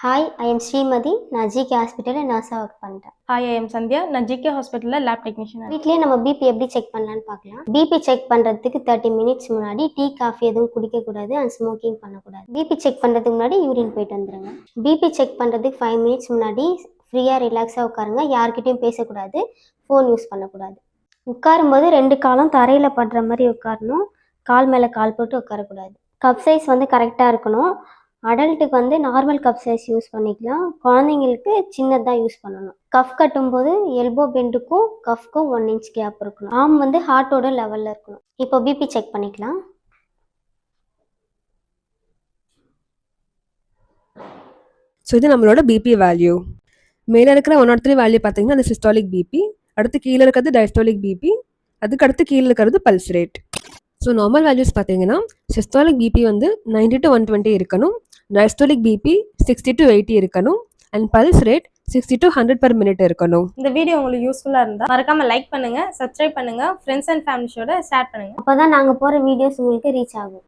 Hi, I am Srimathi. நான் GK ஹாஸ்பிட்டலில் நர்ஸாக work பண்ணுறேன். Hi, I am Sandhya. நான் ஜிகே ஹாஸ்பிட்டலில் லேப் டெக்னீஷியன். வீட்லேயே நம்ம பிபி எப்படி செக் பண்ணலான்னு பார்க்கலாம். பிபி செக் பண்ணுறதுக்கு 30 மினிட்ஸ் முன்னாடி டீ காஃபி எதுவும் குடிக்கக்கூடாது அண்ட் ஸ்மோக்கிங் பண்ணக்கூடாது. பிபி செக் பண்ணுறதுக்கு முன்னாடி யூரின் போயிட்டு வந்துடுங்க. பிபி செக் பண்ணுறதுக்கு 5 மினிட்ஸ் முன்னாடி ஃப்ரீயாக ரிலாக்ஸாக உட்காருங்க. யார்கிட்டையும் பேசக்கூடாது, ஃபோன் யூஸ் பண்ணக்கூடாது. உட்காரும்போது 2 காலும் தரையில் படுற மாதிரி உட்காரணும். கால் மேலே கால் போட்டு உட்காரக்கூடாது. கப் சைஸ் கரெக்டாக இருக்கணும். அடல்ட்டுக்கு நார்மல் கப் சைஸ் யூஸ் பண்ணிக்கலாம். குழந்தைங்களுக்கு சின்னதாக யூஸ் பண்ணணும். கஃப் கட்டும்போது எல்போ பெண்டுக்கும் கஃப்க்கும் 1 இன்ச் கேப் இருக்கணும். ஆர்ம் ஹார்ட்டோட லெவலில் இருக்கணும். இப்போ பிபி செக் பண்ணிக்கலாம். ஸோ இது நம்மளோட பிபி வேல்யூ. மேலே இருக்கிற 103 வேல்யூ பார்த்தீங்கன்னா அது சிஸ்டாலிக் பிபி, அடுத்து கீழே இருக்கிறது டயஸ்டாலிக் பிபி, அதுக்கு அடுத்து கீழே இருக்கிறது pulse rate. So normal values பார்த்தீங்கன்னா சிஸ்டாலிக் பிபி 90 to 120 இருக்கணும், டயஸ்டாலிக் பிபி 60 to 80 இருக்கணும், and pulse rate 60 to 100 per minute இருக்கணும். இந்த வீடியோ உங்களுக்கு யூஸ்ஃபுல்லாக இருந்தால் மறக்காம லைக் பண்ணுங்க, சப்ஸ்கிரைப் பண்ணுங்க, ஃப்ரெண்ட்ஸ் அண்ட் ஃபேமிலிஸோட ஷேர் பண்ணுங்க. அப்போ தான் நாங்கள் போகிற வீடியோஸ் உங்களுக்கு ரீச் ஆகும்.